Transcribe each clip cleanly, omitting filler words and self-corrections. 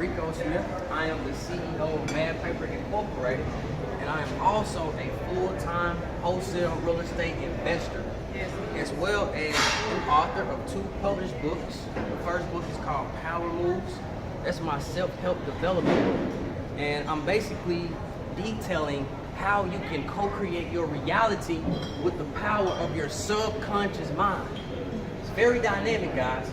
Rico Smith. I am the CEO of Mad Paper Incorporated, and I am also a full-time wholesale real estate investor, as well as an author of 2 published books. The first book is called Power Moves. That's my self-help development book, and I'm basically detailing how you can co-create your reality with the power of your subconscious mind. It's very dynamic, guys.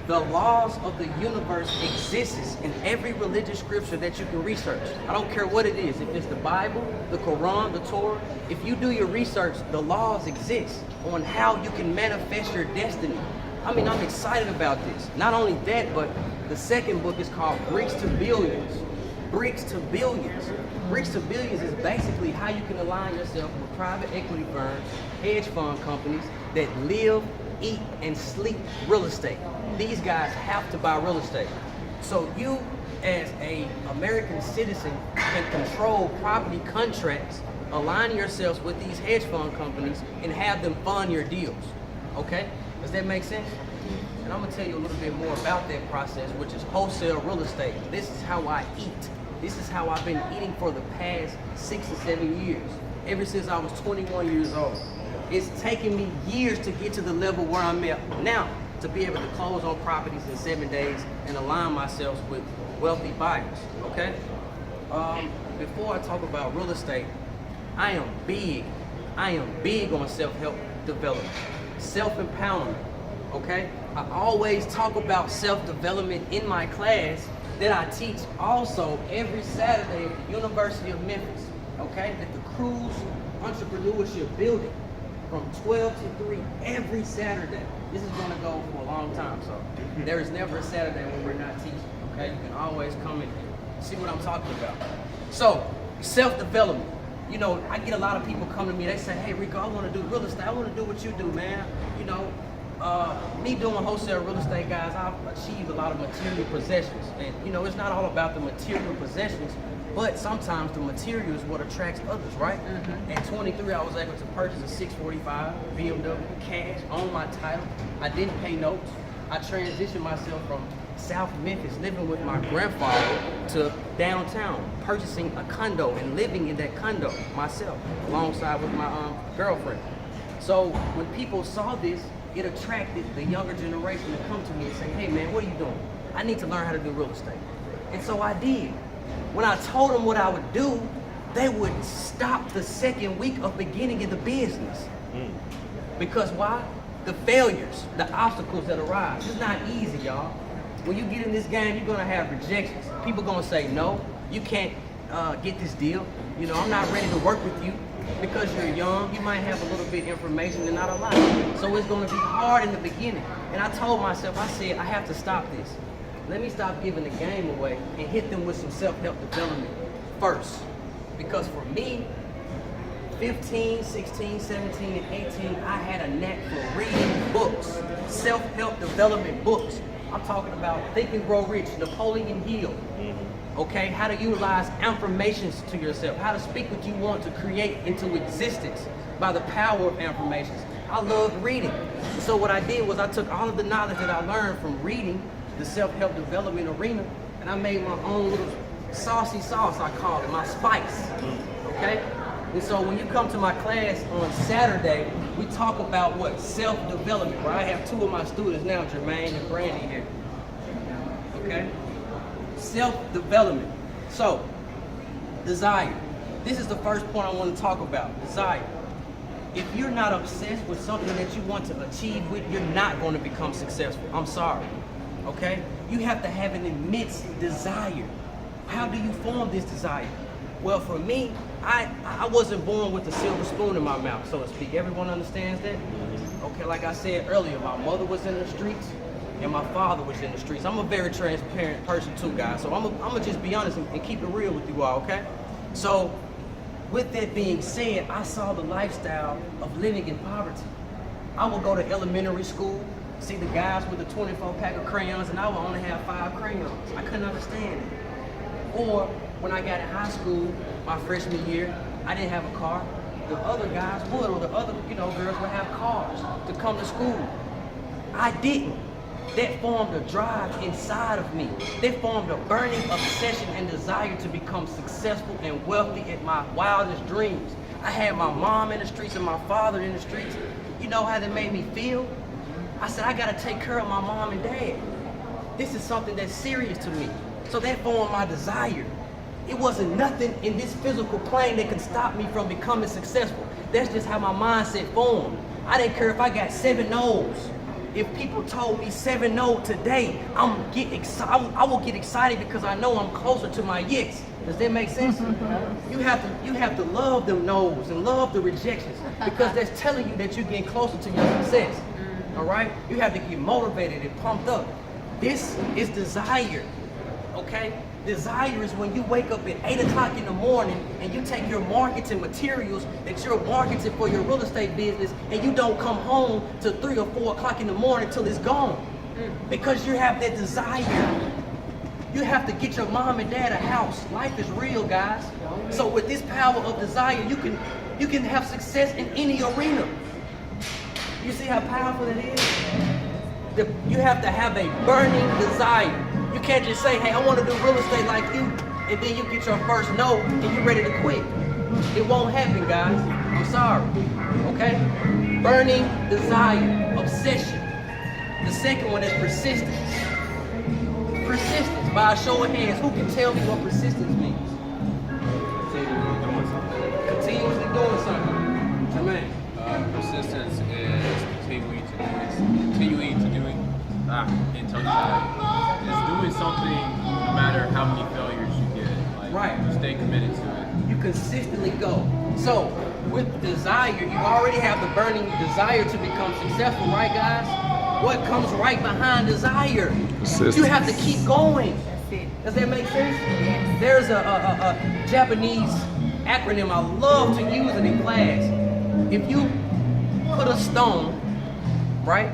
The laws of the universe exist in every religious scripture that you can research. I don't care what it is. If it's the Bible, the Quran, the Torah, if you do your research, the laws exist on how you can manifest your destiny. I mean, I'm excited about this. Not only that, but the second book is called Bricks to Billions. Bricks to Billions. Bricks to Billions is basically how you can align yourself with private equity firms, hedge fund companies that live, eat, and sleep real estate. These guys have to buy real estate. So you, as an American citizen, can control property contracts, align yourselves with these hedge fund companies, and have them fund your deals. Okay? Does that make sense? And I'm gonna tell you a little bit more about that process, which is wholesale real estate. This is how I eat. This is how I've been eating for the past 6 or 7 years, ever since I was 21 years old. It's taken me years to get to the level where I'm at now, to be able to close on properties in 7 days and align myself with wealthy buyers, okay? Before I talk about real estate, I am big on self-help development, self-empowerment, okay? I always talk about self-development in my class that I teach also every Saturday at the University of Memphis, okay? At the Cruz Entrepreneurship Building from 12 to 3 every Saturday. This is gonna go for a long time, so there is never a Saturday when we're not teaching, okay? You can always come and see what I'm talking about. So, self-development. You know, I get a lot of people come to me, they say, hey Rico, I wanna do real estate, I wanna do what you do, man. You know, me doing wholesale real estate, guys, I've achieved a lot of material possessions. And you know, it's not all about the material possessions, but sometimes the material is what attracts others, right? At 23, I was able to purchase a 645 BMW cash, own my title. I didn't pay notes. I transitioned myself from South Memphis, living with my grandfather, to downtown, purchasing a condo and living in that condo myself, alongside with my girlfriend. So when people saw this, it attracted the younger generation to come to me and say, hey man, what are you doing? I need to learn how to do real estate. And so I did. When I told them what I would do, they would stop the second week of beginning in the business. Because why? The failures, the obstacles that arise. It's not easy, y'all. When you get in this game, you're gonna have rejections. People gonna say, no, you can't get this deal. You know, I'm not ready to work with you. Because you're young, you might have a little bit of information and not a lot. So it's gonna be hard in the beginning. And I told myself, I said, I have to stop this. Let me stop giving the game away and hit them with some self-help development first. Because for me, 15, 16, 17, and 18, I had a knack for reading books, self-help development books. I'm talking about Think and Grow Rich, Napoleon Hill. Okay, how to utilize affirmations to yourself, how to speak what you want to create into existence by the power of affirmations. I love reading. So what I did was I took all of the knowledge that I learned from reading the self-help development arena, and I made my own little saucy sauce, I call it, my spice, okay? And so when you come to my class on Saturday, we talk about what? Self-development, where I have 2 of my students now, Jermaine and Brandy here, okay? Self-development. So, desire. This is the first point I want to talk about, desire. If you're not obsessed with something that you want to achieve with, you're not going to become successful. I'm sorry, okay? You have to have an immense desire. How do you form this desire? Well, for me, I wasn't born with a silver spoon in my mouth, so to speak. Everyone understands that? Okay, like I said earlier, my mother was in the streets, and my father was in the streets. I'm a very transparent person too, guys. So I'm gonna just be honest and keep it real with you all, okay? So with that being said, I saw the lifestyle of living in poverty. I would go to elementary school, see the guys with the 24 pack of crayons, and I would only have 5 crayons. I couldn't understand it. Or when I got in high school, my freshman year, I didn't have a car. The other guys would, or the other, girls would have cars to come to school. I didn't. that formed a drive inside of me. That formed a burning obsession and desire to become successful and wealthy in my wildest dreams. I had my mom in the streets and my father in the streets. You know how that made me feel? I said, I gotta take care of my mom and dad. This is something that's serious to me. So that formed my desire. It wasn't nothing in this physical plane that could stop me from becoming successful. That's just how my mindset formed. I didn't care if I got 7 no's. If people told me 7 no today, I will get excited because I know I'm closer to my yes. Does that make sense? You have to love them no's and love the rejections because that's telling you that you're getting closer to your success. All right? You have to get motivated and pumped up. This is desire. Okay? Desire is when you wake up at 8 o'clock in the morning and you take your marketing materials that you're marketing for your real estate business and you don't come home till 3 or 4 o'clock in the morning till it's gone. Because you have that desire. You have to get your mom and dad a house. Life is real, guys. So with this power of desire, you can have success in any arena. You see how powerful it is? You have to have a burning desire. You can't just say, hey, I want to do real estate like you, and then you get your first no and you're ready to quit. It won't happen, guys. I'm sorry. Okay? Burning desire, obsession. The second one is persistence. Persistence, by a show of hands, who can tell me what persistence means? Continuously doing something. Jermaine. Persistence is continuing to do it. It's doing something no matter how many failures you get. Like, right. You stay committed to it. You consistently go. So with desire, you already have the burning desire to become successful, right, guys? What comes right behind desire? You have to keep going. Does that make sense? Yes. There's a Japanese acronym I love to use it in class. If you put a stone, right?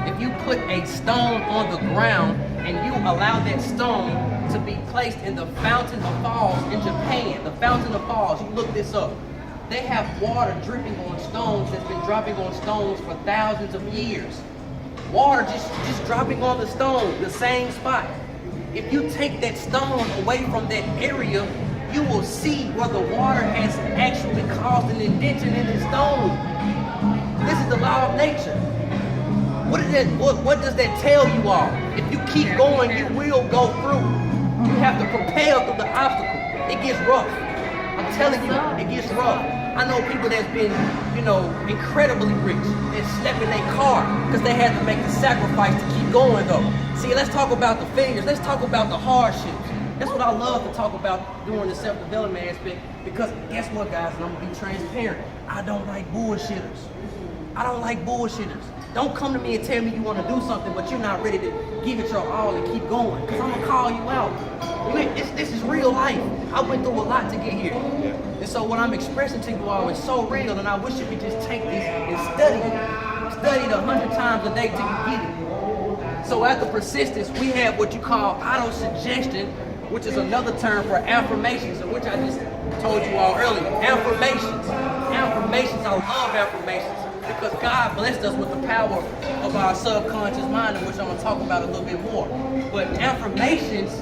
If you put a stone on the ground and you allow that stone to be placed in the Fountain of Falls in Japan, the Fountain of Falls, you look this up. They have water dripping on stones that's been dropping on stones for thousands of years. Water just dropping on the stone, the same spot. If you take that stone away from that area, you will see where the water has actually caused an indentation in the stone. This is the law of nature. What does that tell you all? If you keep going, you will go through. You have to propel through the obstacle. It gets rough. I'm telling you, it gets rough. I know people that's been, incredibly rich and slept in their car because they had to make the sacrifice to keep going though. See, let's talk about the failures. Let's talk about the hardships. That's what I love to talk about doing the self-development aspect because guess what, guys, and I'm gonna be transparent. I don't like bullshitters. I don't like bullshitters. Don't come to me and tell me you want to do something, but you're not ready to give it your all and keep going. Because I'm going to call you out. This is real life. I went through a lot to get here. And so what I'm expressing to you all is so real, and I wish you could just take this and study it. Study it 100 times a day till you get it. So after persistence, we have what you call auto-suggestion, which is another term for affirmations, of which I just told you all earlier. Affirmations. Affirmations, I love affirmations. Because God blessed us with the power of our subconscious mind, in which I'm going to talk about a little bit more. But affirmations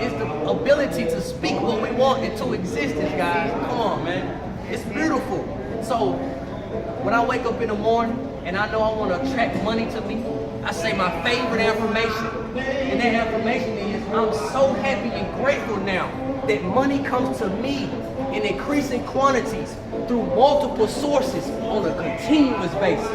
is the ability to speak what we want into existence, guys. Come on, man. It's beautiful. So when I wake up in the morning and I know I want to attract money to me, I say my favorite affirmation. And that affirmation is, I'm so happy and grateful now that money comes to me in increasing quantities through multiple sources on a continuous basis.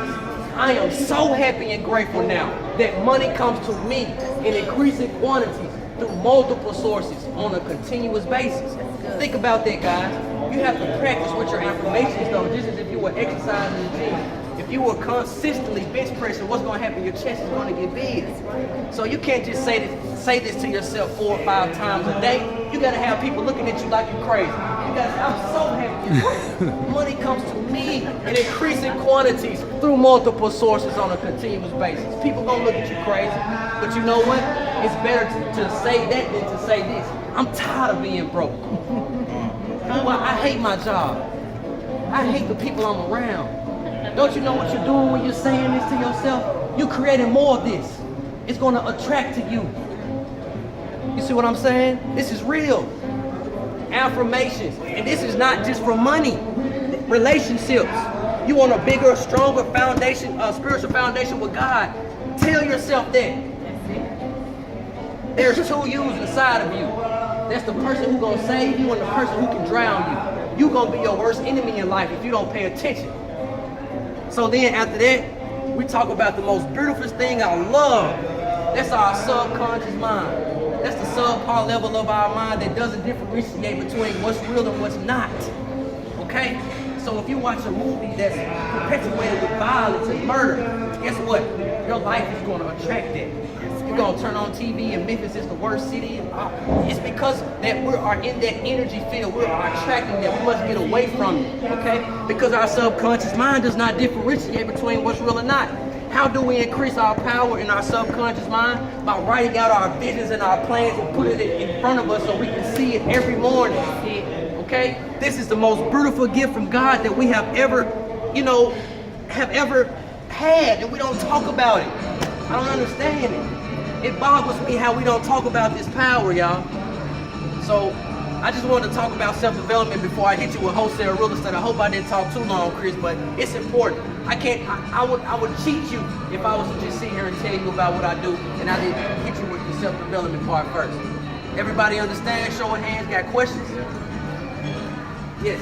I am so happy and grateful now that money comes to me in increasing quantities through multiple sources on a continuous basis. Think about that, guys. You have to practice with your affirmations though, just as if you were exercising in the gym. If you were consistently bench pressing, what's going to happen? Your chest is going to get big. So you can't just say this to yourself 4 or 5 times a day. You got to have people looking at you like you're crazy. You got to say, I'm so happy. Money comes to me in increasing quantities through multiple sources on a continuous basis. People going to look at you crazy. But you know what? It's better to say that than to say this. I'm tired of being broke. I hate my job. I hate the people I'm around. Don't you know what you're doing when you're saying this to yourself? You're creating more of this. it's going to attract to you. You see what I'm saying? This is real. Affirmations. And this is not just for money. Relationships. You want a bigger, stronger foundation, spiritual foundation with God. Tell yourself that. There's two yous inside of you. That's the person who's going to save you and the person who can drown you. You're going to be your worst enemy in life if you don't pay attention. So then after that, we talk about the most beautiful thing I love. That's our subconscious mind. That's the subpar level of our mind that doesn't differentiate between what's real and what's not. Okay? So if you watch a movie that's perpetuated with violence and murder, guess what? Your life is going to attract that. You're going to turn on TV and Memphis is the worst city. It's because that we are in that energy field. We are attracting that. We must get away from it. Okay? Because our subconscious mind does not differentiate between what's real and not. How do we increase our power in our subconscious mind? By writing out our visions and our plans and putting it in front of us so we can see it every morning. Okay? This is the most beautiful gift from God that we have ever, had, and we don't talk about it. I don't understand it. It boggles me how we don't talk about this power, y'all. So I just wanted to talk about self-development before I hit you with wholesale real estate. I hope I didn't talk too long, Chris, but it's important. I would cheat you if I was to just sit here and tell you about what I do, and I didn't hit you with the self-development part first. Everybody understand? Show of hands, got questions? Yes.